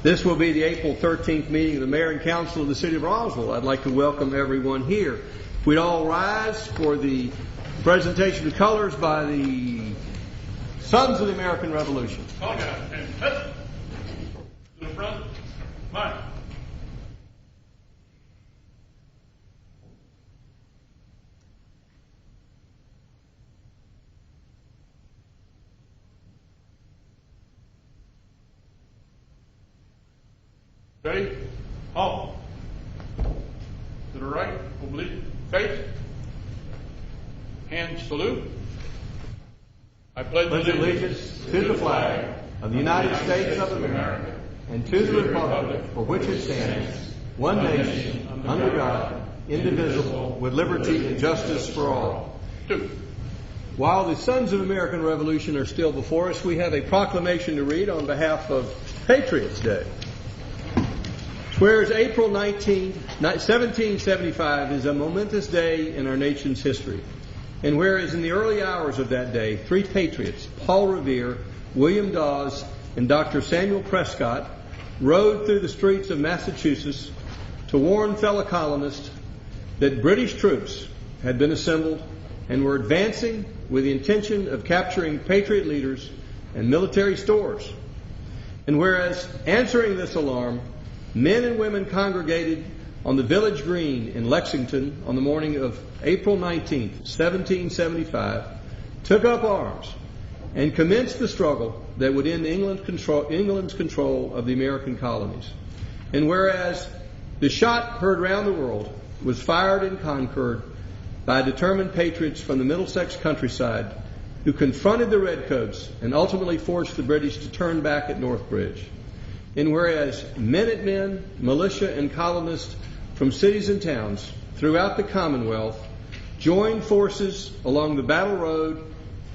This will be the April 13th meeting of the Mayor and Council of the City of Roswell. I'd like to welcome everyone here. If we'd all rise for the presentation of colors by the Sons of the American Revolution. All guys, and head to the front. March. Ready? Halt. To the right, oblique, face. Hands salute. I pledge Allegiance to the flag of the United States of America and to the republic for which it stands, one nation, under God, indivisible, with liberty and justice for all. Two. While the Sons of the American Revolution are still before us, we have a proclamation to read on behalf of Patriots Day. Whereas April 1775 is a momentous day in our nation's history, and whereas in the early hours of that day, three patriots, Paul Revere, William Dawes, and Dr. Samuel Prescott, rode through the streets of Massachusetts to warn fellow colonists that British troops had been assembled and were advancing with the intention of capturing patriot leaders and military stores. And whereas, answering this alarm, men and women congregated on the village green in Lexington on the morning of April 19th, 1775, took up arms and commenced the struggle that would end England's control of the American colonies. And whereas the shot heard round the world was fired in Concord by determined patriots from the Middlesex countryside who confronted the Redcoats and ultimately forced the British to turn back at Northbridge. And whereas Minutemen, militia, and colonists from cities and towns throughout the Commonwealth joined forces along the Battle Road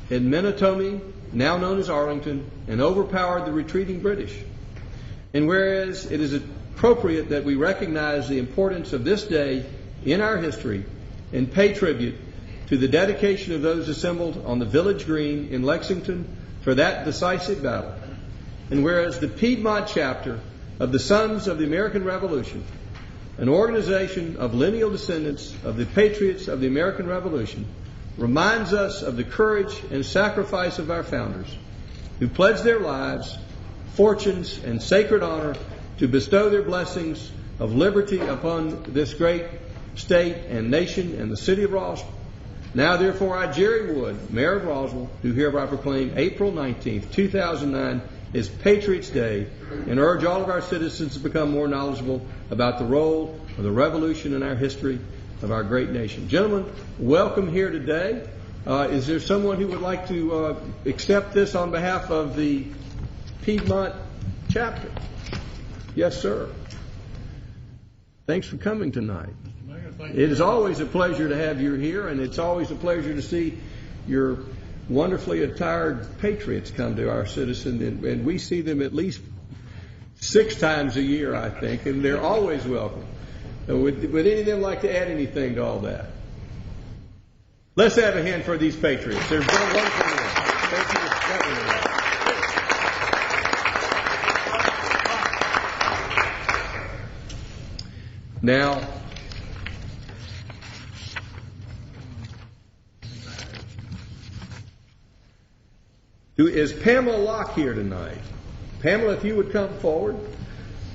in Menotomy, now known as Arlington, and overpowered the retreating British. And whereas it is appropriate that we recognize the importance of this day in our history and pay tribute to the dedication of those assembled on the village green in Lexington for that decisive battle. And whereas the Piedmont chapter of the Sons of the American Revolution, an organization of lineal descendants of the patriots of the American Revolution, reminds us of the courage and sacrifice of our founders, who pledged their lives, fortunes, and sacred honor to bestow their blessings of liberty upon this great state and nation and the city of Roswell. Now, therefore, I, Jerry Wood, Mayor of Roswell, do hereby proclaim April 19th, 2009, is Patriots Day, and urge all of our citizens to become more knowledgeable about the role of the Revolution in our history of our great nation. Gentlemen, welcome here today. Is there someone who would like to accept this on behalf of the Piedmont chapter? Yes, sir. Thanks for coming tonight. It is always a pleasure to have you here, and it's always a pleasure to see your wonderfully attired patriots come to our citizens, and we see them at least 6 times a year, I think, and they're always welcome. Would any of them like to add anything to all that? Let's have a hand for these patriots. They're done wonderful work. Thank you for coming tonight. Now, is Pamela Locke here tonight? Pamela, if you would come forward.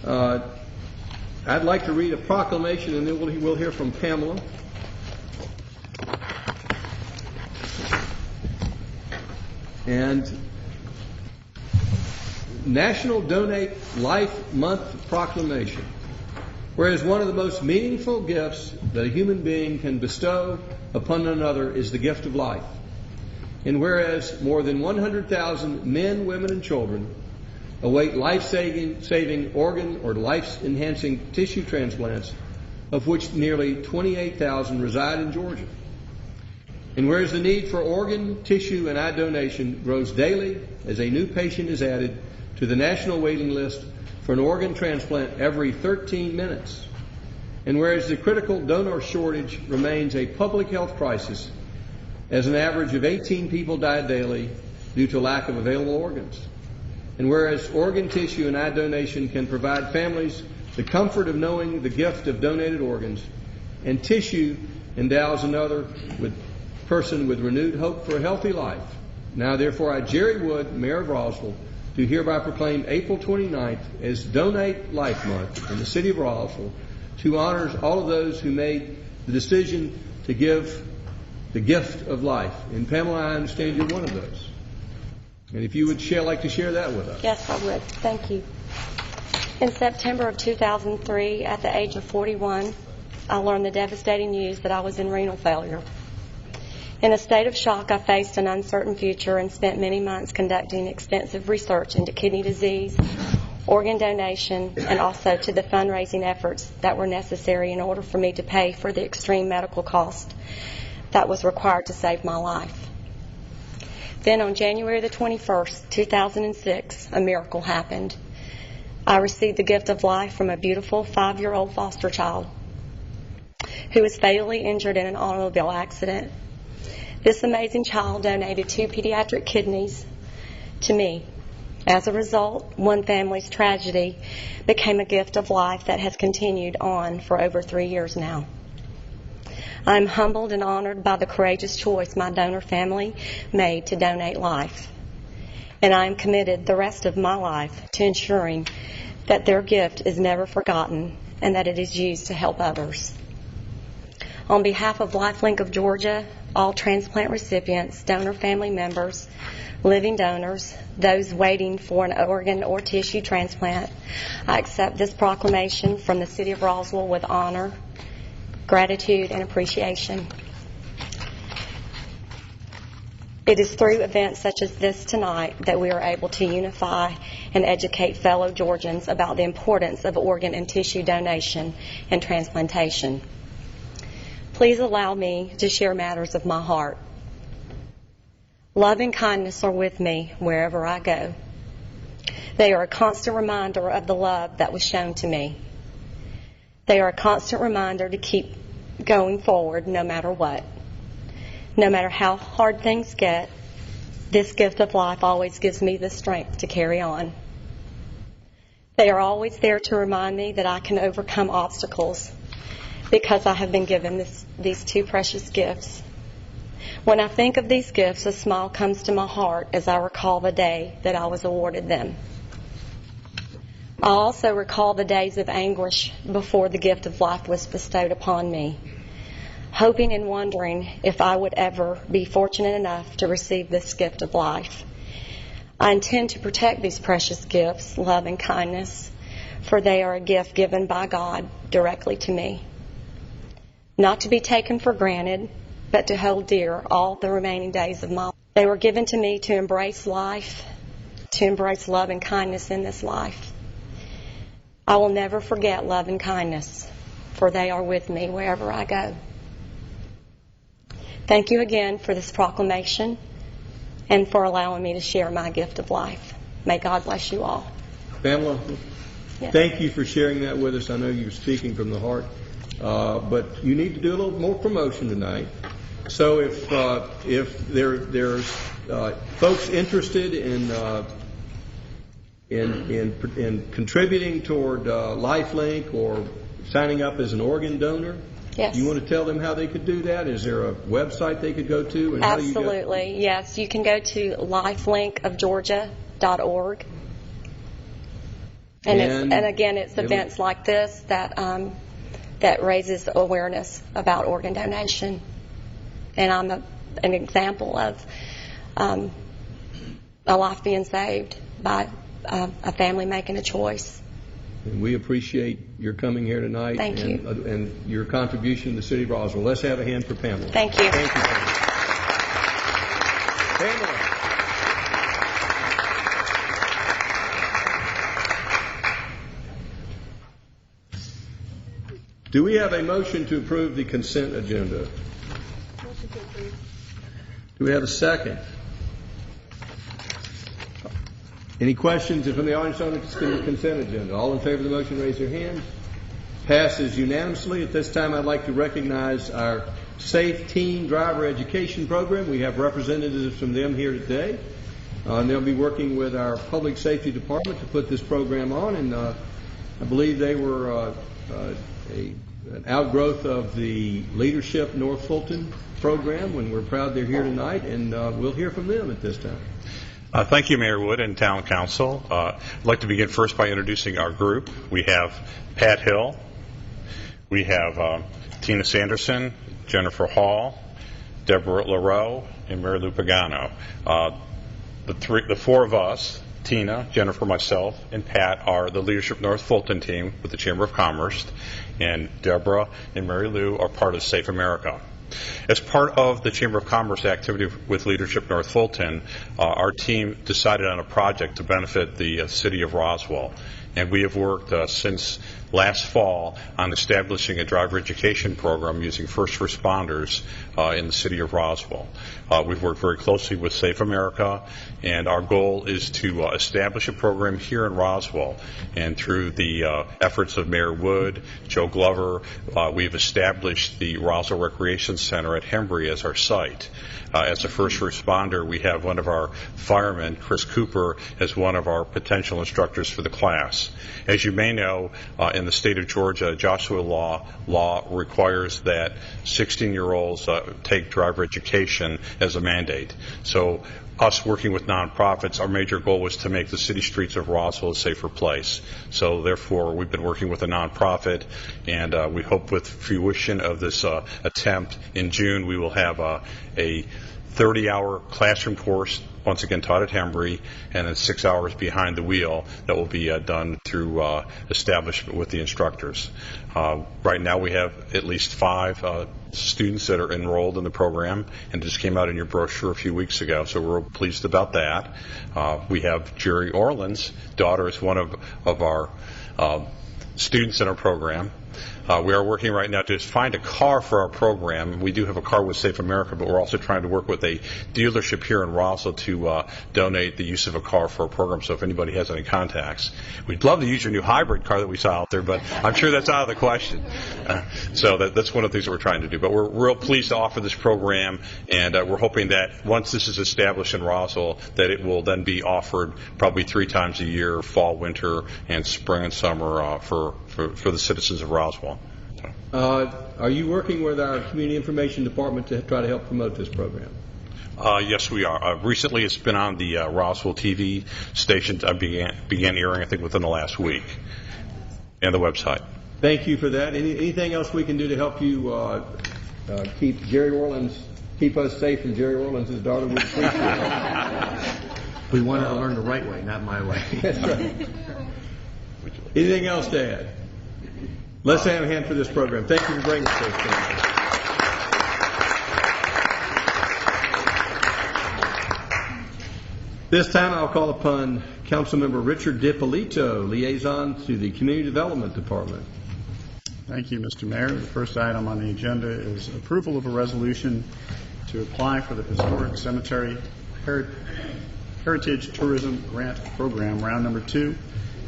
I'd like to read a proclamation, and then we'll hear from Pamela. And National Donate Life Month Proclamation. Whereas one of the most meaningful gifts that a human being can bestow upon another is the gift of life. And whereas more than 100,000 men, women, and children await life-saving organ or life-enhancing tissue transplants, of which nearly 28,000 reside in Georgia. And whereas the need for organ, tissue, and eye donation grows daily as a new patient is added to the national waiting list for an organ transplant every 13 minutes, and whereas the critical donor shortage remains a public health crisis, as an average of 18 people die daily due to lack of available organs. And whereas organ tissue and eye donation can provide families the comfort of knowing the gift of donated organs, and tissue endows another person with renewed hope for a healthy life. Now, therefore, I, Jerry Wood, Mayor of Roswell, do hereby proclaim April 29th as Donate Life Month in the city of Roswell to honor all of those who made the decision to give the gift of life. And Pamela, I understand you're one of those. And if you would like to share that with us. Yes, I would. Thank you. In September of 2003, at the age of 41, I learned the devastating news that I was in renal failure. In a state of shock, I faced an uncertain future and spent many months conducting extensive research into kidney disease, organ donation, and also to the fundraising efforts that were necessary in order for me to pay for the extreme medical cost that was required to save my life. Then on January the 21st, 2006, a miracle happened. I received the gift of life from a beautiful 5-year-old foster child who was fatally injured in an automobile accident. This amazing child donated 2 pediatric kidneys to me. As a result, one family's tragedy became a gift of life that has continued on for over 3 years now. I am humbled and honored by the courageous choice my donor family made to donate life. And I am committed the rest of my life to ensuring that their gift is never forgotten and that it is used to help others. On behalf of LifeLink of Georgia, all transplant recipients, donor family members, living donors, those waiting for an organ or tissue transplant, I accept this proclamation from the City of Roswell with honor, gratitude, and appreciation. It is through events such as this tonight that we are able to unify and educate fellow Georgians about the importance of organ and tissue donation and transplantation. Please allow me to share matters of my heart. Love and kindness are with me wherever I go. They are a constant reminder of the love that was shown to me. They are a constant reminder to keep going forward no matter what. No matter how hard things get, this gift of life always gives me the strength to carry on. They are always there to remind me that I can overcome obstacles because I have been given these 2 precious gifts. When I think of these gifts, a smile comes to my heart as I recall the day that I was awarded them. I also recall the days of anguish before the gift of life was bestowed upon me, hoping and wondering if I would ever be fortunate enough to receive this gift of life. I intend to protect these precious gifts, love and kindness, for they are a gift given by God directly to me. Not to be taken for granted, but to hold dear all the remaining days of my life. They were given to me to embrace life, to embrace love and kindness in this life. I will never forget love and kindness, for they are with me wherever I go. Thank you again for this proclamation and for allowing me to share my gift of life. May God bless you all. Pamela, Yes. Thank you for sharing that with us. I know you're speaking from the heart, but you need to do a little more promotion tonight. So if there's folks interested in contributing toward LifeLink or signing up as an organ donor, Yes. you want to tell them how they could do that? Is there a website they could go to? And Absolutely, yes. You can go to lifelinkofgeorgia.org. And again, it's events like this that raises awareness about organ donation. And I'm an example of a life being saved by a family making a choice. And we appreciate your coming here tonight. Thank you. And your contribution to the city of Roswell. Let's have a hand for Pamela. Thank you. Thank you, Pamela. Do we have a motion to approve the consent agenda? Motion to approve. Do we have a second? Any questions from the audience on the consent agenda? All in favor of the motion, raise your hands. Passes unanimously. At this time, I'd like to recognize our Safe Teen Driver Education Program. We have representatives from them here today. And they'll be working with our public safety department to put this program on, and I believe they were an outgrowth of the Leadership North Fulton program, and we're proud they're here tonight, and we'll hear from them at this time. Thank you, Mayor Wood and Town Council. I'd like to begin first by introducing our group. We have Pat Hill, we have Tina Sanderson, Jennifer Hall, Deborah LaRoe, and Mary Lou Pagano. The four of us, Tina, Jennifer, myself, and Pat, are the Leadership North Fulton team with the Chamber of Commerce, and Deborah and Mary Lou are part of Safe America. As part of the Chamber of Commerce activity with Leadership North Fulton, our team decided on a project to benefit the city of Roswell. And we have worked since last fall on establishing a driver education program using first responders in the city of Roswell. We've worked very closely with Safe America, and our goal is to establish a program here in Roswell. And through the efforts of Mayor Wood, Joe Glover, we've established the Roswell Recreation Center at Hembry as our site. As a first responder, we have one of our firemen, Chris Cooper, as one of our potential instructors for the class. As you may know, in the state of Georgia, Joshua law requires that 16-year-olds take driver education as a mandate. So us working with nonprofits, our major goal was to make the city streets of Roswell a safer place. So therefore, we've been working with a nonprofit, and we hope with fruition of this attempt in June, we will have a 30-hour classroom course, once again taught at Hembry, and then 6 hours behind the wheel that will be done through establishment with the instructors. Right now we have at least 5 students that are enrolled in the program, and it just came out in your brochure a few weeks ago, so we're pleased about that. We have Jerry Orland's daughter is one of our students in our program. We are working right now to find a car for our program. We do have a car with Safe America, but we're also trying to work with a dealership here in Roswell to donate the use of a car for our program, so if anybody has any contacts. We'd love to use your new hybrid car that we saw out there, but I'm sure that's out of the question. So that's one of the things that we're trying to do. But we're real pleased to offer this program, and we're hoping that once this is established in Roswell, that it will then be offered probably 3 times a year, fall, winter, and spring and summer for the citizens of Roswell. Are you working with our Community Information Department to try to help promote this program? Yes, we are. Recently, it's been on the Roswell TV station. I began airing, I think, within the last week, and the website. Thank you for that. Anything else we can do to help you keep us safe and Jerry Orland's daughter? We appreciate it. We want to learn the right way, not my way. That's right. Anything else to add? Let's have a hand for this program. Thank you for bringing us this program. This time I'll call upon Councilmember Richard DiPolito, liaison to the Community Development Department. Thank you, Mr. Mayor. The first item on the agenda is approval of a resolution to apply for the Historic Cemetery Heritage Tourism Grant Program, round number 2,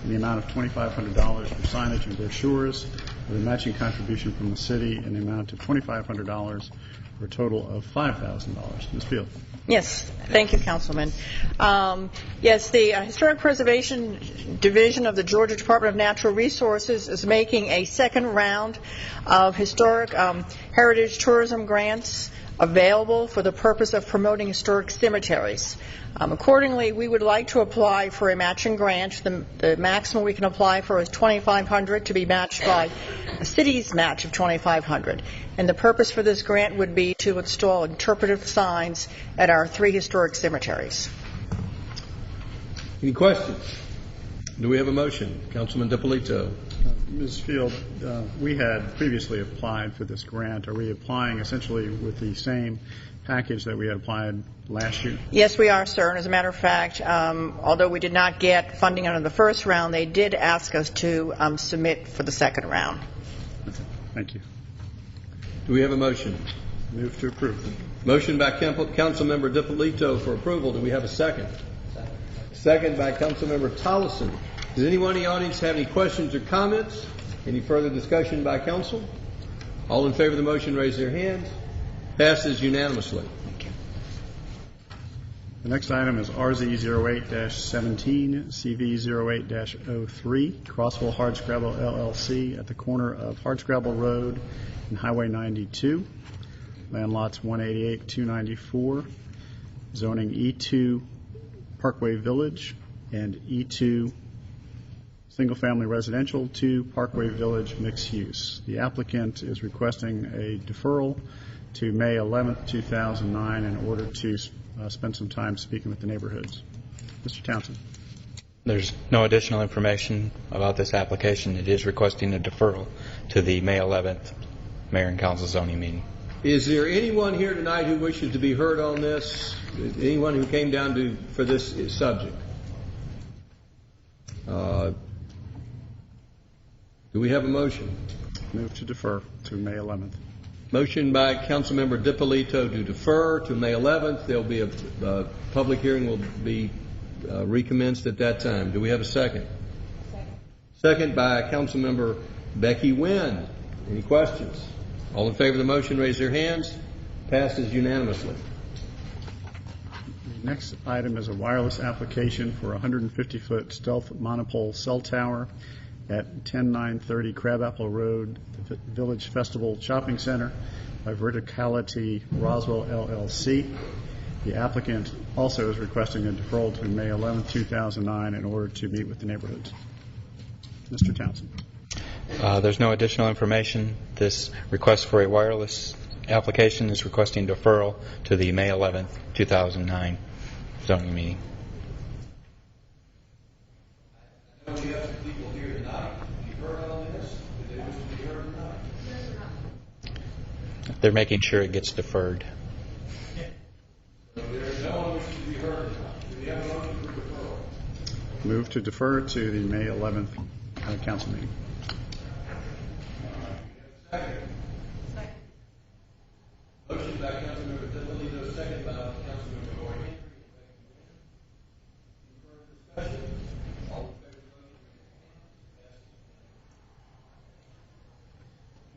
in the amount of $2,500 for signage and brochures, with a matching contribution from the city in the amount of $2,500 for a total of $5,000. Ms. Field. Yes, thank you, Councilman. Yes, the Historic Preservation Division of the Georgia Department of Natural Resources is making a second round of historic heritage tourism grants available for the purpose of promoting historic cemeteries. Accordingly, we would like to apply for a matching grant. The maximum we can apply for is $2,500 to be matched by a city's match of $2,500. And the purpose for this grant would be to install interpretive signs at our 3 historic cemeteries. Any questions? Do we have a motion? Councilman DiPolito. Ms. Field, we had previously applied for this grant. Are we applying essentially with the same package that we had applied last year? Yes, we are, sir. And as a matter of fact, although we did not get funding under the first round, they did ask us to submit for the second round. Thank you. Do we have a motion? Move to approve. Motion by Councilmember DiPolito for approval. Do we have a second? Second by Councilmember Tollison. Does anyone in the audience have any questions or comments? Any further discussion by council? All in favor of the motion, raise their hands. Passes unanimously. The next item is RZ08-17, CV08-03, Crossville Hardscrabble LLC at the corner of Hardscrabble Road and Highway 92, land lots 188-294, zoning E2 Parkway Village and E2 single-family residential to Parkway Village mixed use. The applicant is requesting a deferral to May 11th, 2009 in order to spend some time speaking with the neighborhoods. Mr. Townsend. There's no additional information about this application. It is requesting a deferral to the May 11th Mayor and Council zoning meeting. Is there anyone here tonight who wishes to be heard on this? Anyone who came down for this subject? Do we have a motion? Move to defer to May 11th. Motion by Councilmember DiPolito to defer to May 11th. There'll be a public hearing will be recommenced at that time. Do we have a second? Second by Councilmember Becky Wynn. Any questions? All in favor of the motion, raise their hands. Passes unanimously. The next item is a wireless application for a 150-foot stealth monopole cell tower at 10930 Crabapple Road, the Village Festival Shopping Center by Verticality Roswell LLC. The applicant also is requesting a deferral to May 11, 2009 in order to meet with the neighborhoods. Mr. Townsend. There's no additional information. This request for a wireless application is requesting deferral to the May 11th, 2009 zoning meeting. We have some people here tonight. You heard on this? Did they wish to be heard tonight? They're making sure it gets deferred. So there's no one wishes to be heard tonight. Do we have a motion for deferral? Move to defer to the May 11th council meeting. Second. Motion by Councilmember DiPolito, second by Councilmember Roy Henry. Discussion. All in favor of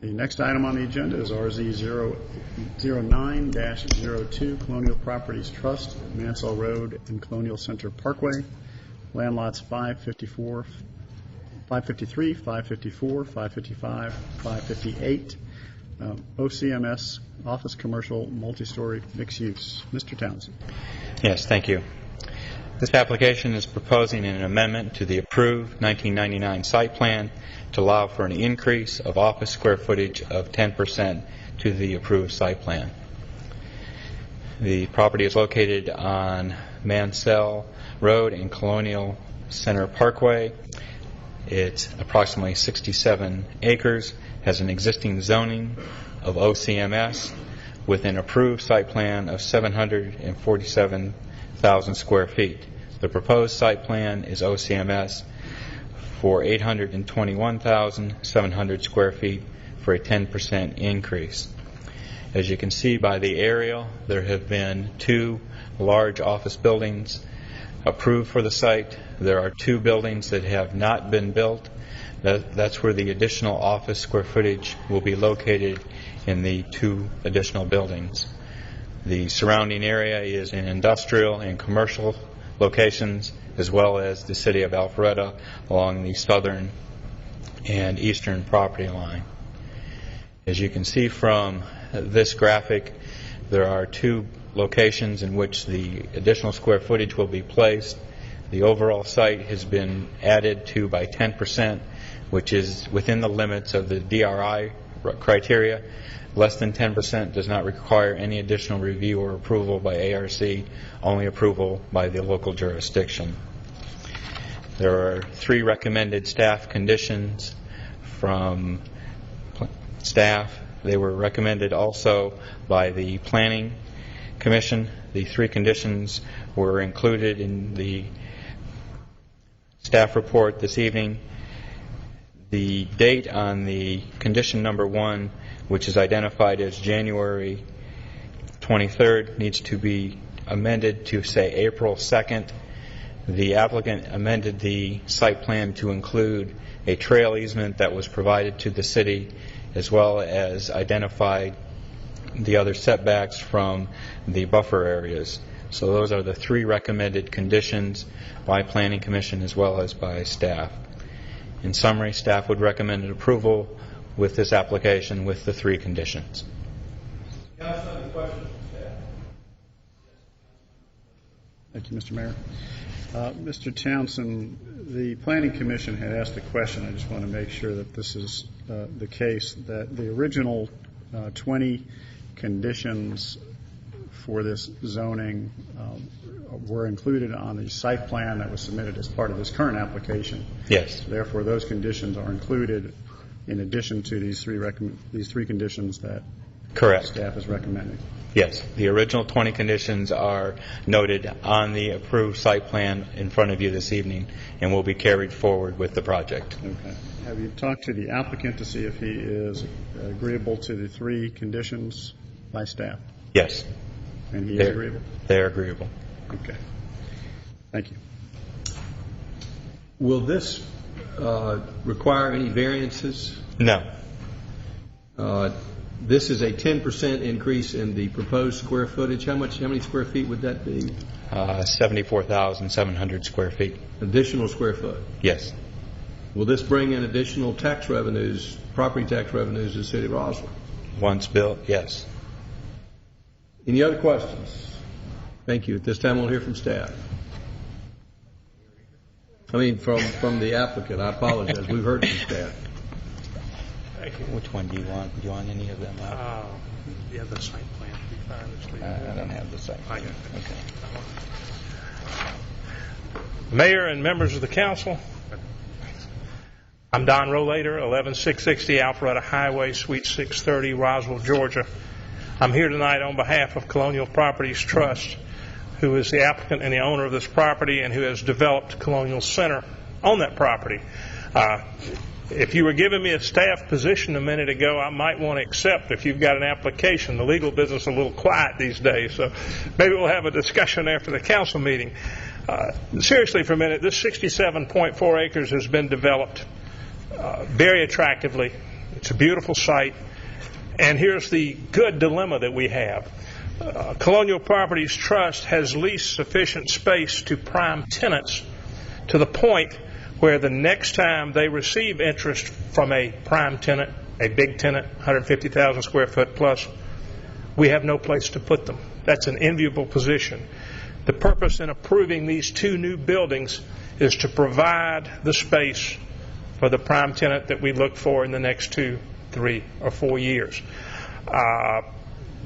the motion? The next item on the agenda is RZ09-02 Colonial Properties Trust, Mansell Road and Colonial Center Parkway, land lots 553, 554, 555, 558, OCMS office commercial multi-story mixed use. Mr. Townsend. Yes, thank you. This application is proposing an amendment to the approved 1999 site plan to allow for an increase of office square footage of 10% to the approved site plan. The property is located on Mansell Road and Colonial Center Parkway. It's approximately 67 acres, has an existing zoning of OCMS with an approved site plan of 747,000 square feet. The proposed site plan is OCMS for 821,700 square feet for a 10% increase. As you can see by the aerial, there have been 2 large office buildings approved for the site. There are 2 buildings that have not been built. That's where the additional office square footage will be located in the 2 additional buildings. The surrounding area is in industrial and commercial locations, as well as the city of Alpharetta along the southern and eastern property line. As you can see from this graphic, there are 2 locations in which the additional square footage will be placed. The overall site has been added to by 10%, which is within the limits of the DRI criteria. Less than 10% does not require any additional review or approval by ARC, only approval by the local jurisdiction. There are 3 recommended staff conditions from staff. They were recommended also by the Planning Commission. The 3 conditions were included in the staff report this evening. The date on the condition number 1, which is identified as January 23rd, needs to be amended to say April 2nd. The applicant amended the site plan to include a trail easement that was provided to the city, as well as identified the other setbacks from the buffer areas. So those are the 3 recommended conditions by Planning Commission as well as by staff. In summary, staff would recommend approval with this application with the 3 conditions. Council, any questions from staff? Thank you, Mr. Mayor. Mr. Townsend, the Planning Commission had asked a question. I just want to make sure that this is the case, that the original 20 conditions for this zoning were included on the site plan that was submitted as part of this current application. Yes. Therefore, those conditions are included in addition to these three conditions that Correct. staff is recommending. Yes. The original 20 conditions are noted on the approved site plan in front of you this evening and will be carried forward with the project. Okay. Have you talked to the applicant to see if he is agreeable to the 3 conditions by staff? Yes. And he is agreeable? They're agreeable. Okay. Thank you. Will this require any variances? No. This is a 10% increase in the proposed square footage. How many square feet would that be? 74,700 square feet. Additional square foot. Yes. Will this bring in additional tax revenues, property tax revenues to the city of Roswell? Once built, yes. Any other questions? Thank you. At this time, we'll hear from staff. I mean, from the applicant. I apologize. We've heard from staff. Which one do you want? Do you want any of them out? Yeah, the site plan would be fine. Let's leave it. I don't have the site plan. Okay. Mayor and members of the council, I'm Don Rollator, 11660 Alpharetta Highway, Suite 630, Roswell, Georgia. I'm here tonight on behalf of Colonial Properties Trust, who is the applicant and the owner of this property and who has developed Colonial Center on that property. If you were giving me a staff position a minute ago, I might want to accept if you've got an application. The legal business is a little quiet these days, so maybe we'll have a discussion after the council meeting. Seriously for a minute, this 67.4 acres has been developed very attractively. It's a beautiful site. And here's the good dilemma that we have. Colonial Properties Trust has leased sufficient space to prime tenants to the point where the next time they receive interest from a prime tenant, a big tenant, 150,000 square foot plus, we have no place to put them. That's an enviable position. The purpose in approving these 2 new buildings is to provide the space for the prime tenant that we look for in the next 2, 3, or 4 years.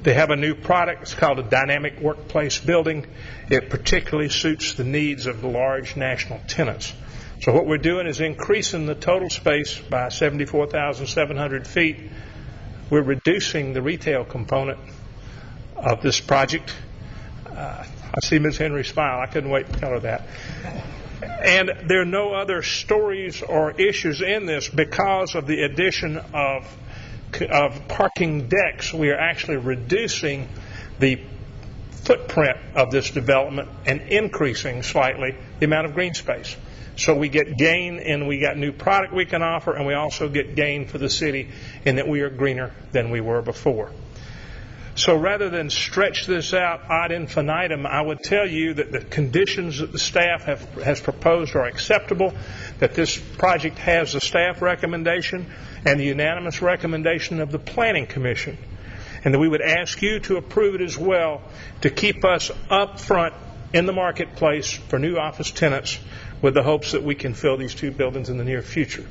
They have a new product. It's called a dynamic workplace building. It particularly suits the needs of the large national tenants. So what we're doing is increasing the total space by 74,700 feet. We're reducing the retail component of this project. I see Ms. Henry smile. I couldn't wait to tell her that. And there are no other stories or issues in this because of the addition of parking decks. We are actually reducing the footprint of this development and increasing slightly the amount of green space. So we get gain, and we got new product we can offer, and we also get gain for the city in that we are greener than we were before. So rather than stretch this out ad infinitum, I would tell you that the conditions that the staff has proposed are acceptable, that this project has the staff recommendation and the unanimous recommendation of the Planning Commission, and that we would ask you to approve it as well to keep us up front in the marketplace for new office tenants with the hopes that we can fill these 2 buildings in the near future.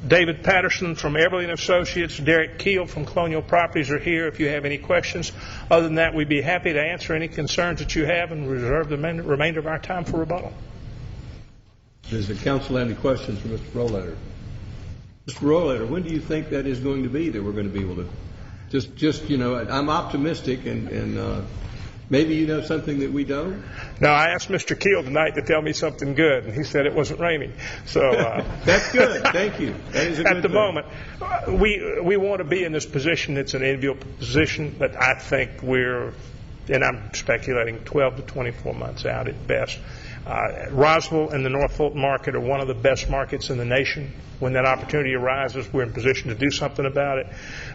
David Patterson from Everly & Associates, Derek Keel from Colonial Properties are here if you have any questions. Other than that, we'd be happy to answer any concerns that you have and reserve the remainder of our time for rebuttal. Does the council have any questions for Mr. Rollator? Mr. Rollator, when do you think that is going to be that we're going to be able to just I'm optimistic and maybe you know something that we don't? No, I asked Mr. Keel tonight to tell me something good, and he said it wasn't raining. So that's good. Thank you. That is a good at the thing. moment, we want to be in this position. It's an enviable position, but I think we're, and I'm speculating, 12 to 24 months out at best. Roswell and the North Fulton market are one of the best markets in the nation. When that opportunity arises, we're in position to do something about it,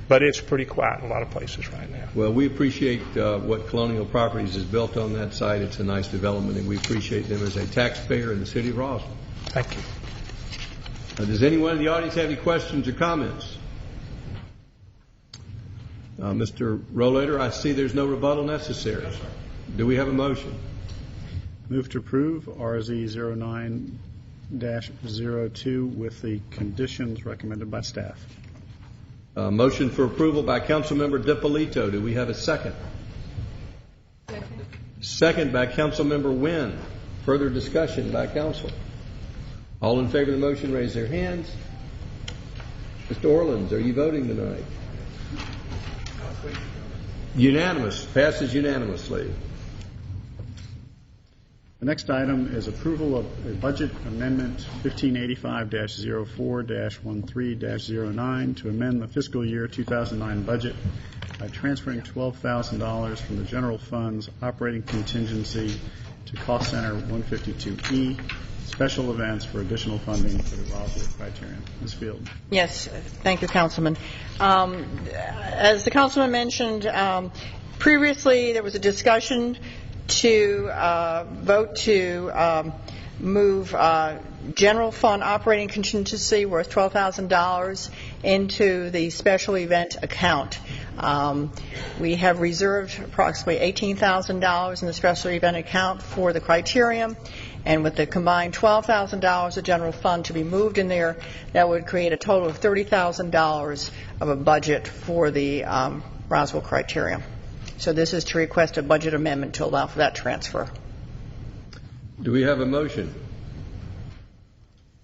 but it's pretty quiet in a lot of places right now. Well, we appreciate what Colonial Properties has built on that site. It's a nice development, and we appreciate them as a taxpayer in the city of Roswell. Thank you. Does anyone in the audience have any questions or comments? Mr. Rollator, I see there's no rebuttal necessary. Yes, do we have a motion? Move to approve RZ 09-02 with the conditions recommended by staff. Motion for approval by Councilmember DiPolito. Do we have a second? Second by Councilmember Wynn. Further discussion by council. All in favor of the motion, raise their hands. Mr. Orleans, are you voting tonight? Unanimous. Passes unanimously. The next item is approval of a budget amendment 1585-04-13-09 to amend the fiscal year 2009 budget by transferring $12,000 from the general fund's operating contingency to cost center 152E, special events for additional funding for the Roswell criterion. Ms. Field. Yes, thank you, Councilman. As the Councilman mentioned, previously there was a discussion to vote to move general fund operating contingency worth $12,000 into the special event account. We have reserved approximately $18,000 in the special event account for the criterium, and with the combined $12,000 of general fund to be moved in there, that would create a total of $30,000 of a budget for the Roswell criterium. So this is to request a budget amendment to allow for that transfer. Do we have a motion?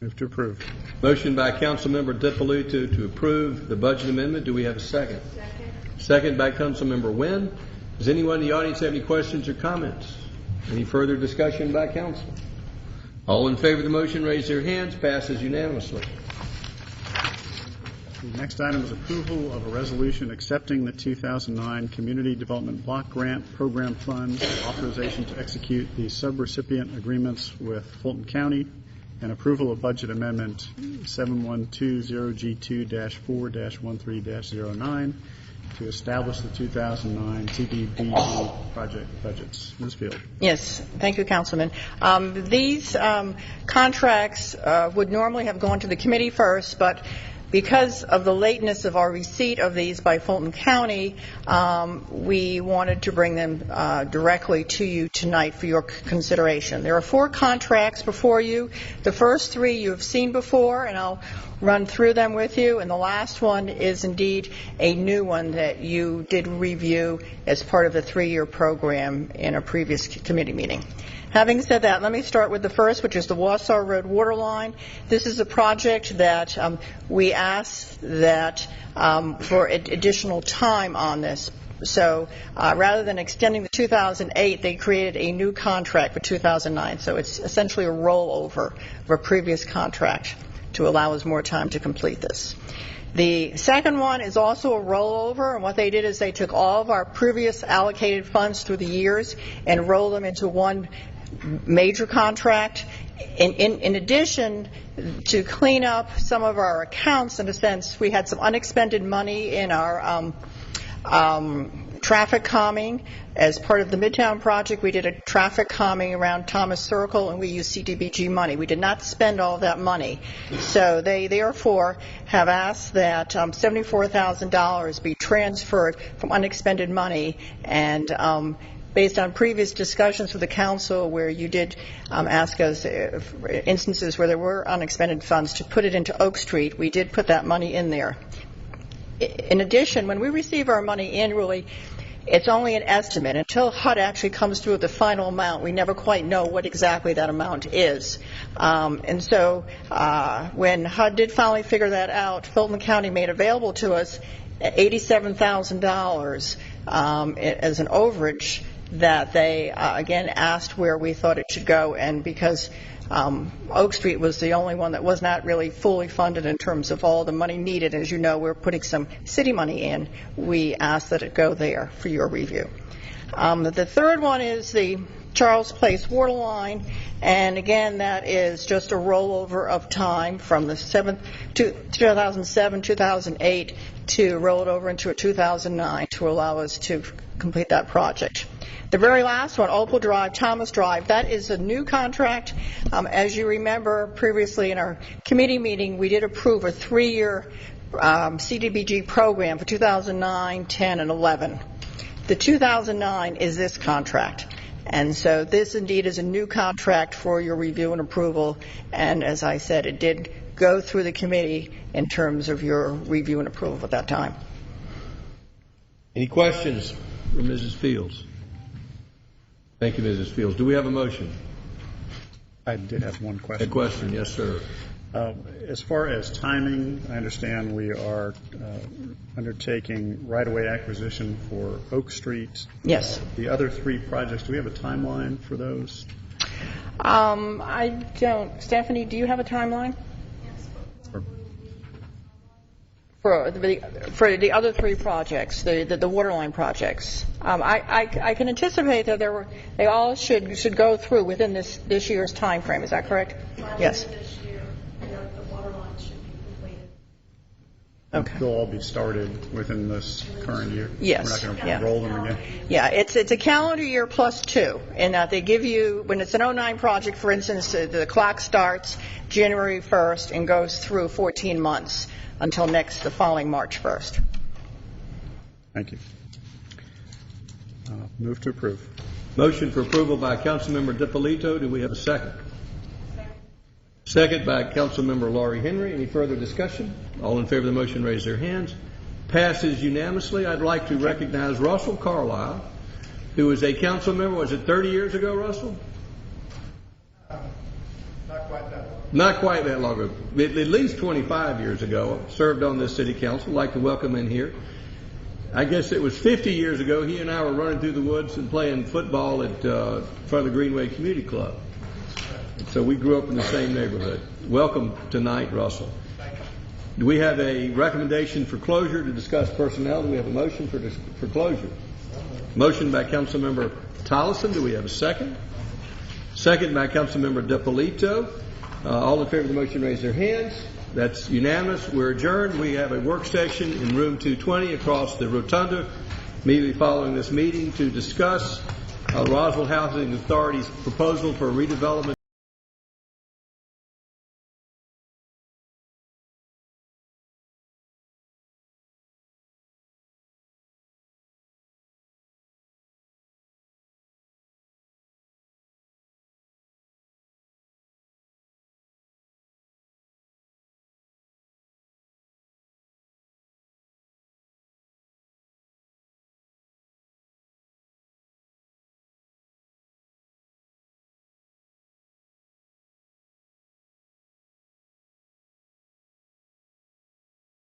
Move to approve. Motion by Councilmember DiPolito to approve the budget amendment. Do we have a second? Second by Councilmember Wynn. Does anyone in the audience have any questions or comments? Any further discussion by council? All in favor of the motion, raise their hands. Passes unanimously. The next item is approval of a resolution accepting the 2009 Community Development Block Grant Program Funds, authorization to execute the subrecipient agreements with Fulton County, and approval of budget amendment 7120G2-4-13-09 to establish the 2009 TDBG project budgets. Ms. Field. Yes, thank you, Councilman. These contracts would normally have gone to the committee first, but because of the lateness of our receipt of these by Fulton County, we wanted to bring them directly to you tonight for your consideration. There are 4 contracts before you. The first 3 you have seen before, and I'll run through them with you, and the last one is indeed a new one that you did review as part of the 3-year program in a previous committee meeting. Having said that, let me start with the first, which is the Wausau Road water line. This is a project that we asked that for additional time on this. So rather than extending the 2008, they created a new contract for 2009. So it's essentially a rollover of a previous contract to allow us more time to complete this. The second one is also a rollover, and what they did is they took all of our previous allocated funds through the years and rolled them into one major contract. In addition, to clean up some of our accounts, in a sense, we had some unexpended money in our traffic calming. As part of the Midtown project, we did a traffic calming around Thomas Circle, and we used CDBG money. We did not spend all that money. So they therefore have asked that $74,000 be transferred from unexpended money, and based on previous discussions with the council where you did ask us for instances where there were unexpended funds to put it into Oak Street, we did put that money in there. In addition, when we receive our money annually, it's only an estimate. Until HUD actually comes through with the final amount, we never quite know what exactly that amount is. And so when HUD did finally figure that out, Fulton County made available to us $87,000 as an overage that they, again, asked where we thought it should go. And because Oak Street was the only one that was not really fully funded in terms of all the money needed, as you know, we're putting some city money in, we asked that it go there for your review. The third one is the Charles Place water line, and again, that is just a rollover of time from the 2007, 2008 to roll it over into 2009 to allow us to complete that project. The very last one, Opal Drive, Thomas Drive, that is a new contract. As you remember, previously in our committee meeting, we did approve a 3-year CDBG program for 2009, 10, and 11. The 2009 is this contract. And so this indeed is a new contract for your review and approval. And as I said, it did go through the committee in terms of your review and approval at that time. Any questions for Mrs. Fields? Thank you, Mrs. Fields. Do we have a motion? I did have one question. A question, yes, sir. As far as timing, I understand we are undertaking right-of-way acquisition for Oak Street. Yes. The other 3 projects, do we have a timeline for those? I don't. Stephanie, do you have a timeline? For the other 3 projects, the waterline projects, I can anticipate that they all should go through within this year's time frame. Is that correct? Yes. This year, the water line should be completed. Okay. They'll all be started within this current year? Yes. We're not going to roll them again? Yeah, it's a calendar year plus 2, in that they give you, when it's an 09 project, for instance, the clock starts January 1st and goes through 14 months until the following March 1st. Thank you. Move to approve. Motion for approval by Councilmember DiPolito. Do we have a second? Second by Councilmember Laurie Henry. Any further discussion? All in favor of the motion, raise their hands. Passes unanimously. I'd like to recognize Russell Carlisle, who was a council member. Was it 30 years ago, Russell? Not quite that long ago. At least 25 years ago, served on this city council. I'd like to welcome in here. I guess it was 50 years ago, he and I were running through the woods and playing football at front of the Greenway Community Club. So we grew up in the same neighborhood. Welcome tonight, Russell. Do we have a recommendation for closure to discuss personnel? Do we have a motion for closure? Motion by Councilmember Tolleson. Do we have a second? Second by Councilmember DiPolito. All in favor of the motion, raise their hands. That's unanimous. We're adjourned. We have a work session in room 220 across the rotunda immediately following this meeting to discuss Roswell Housing Authority's proposal for redevelopment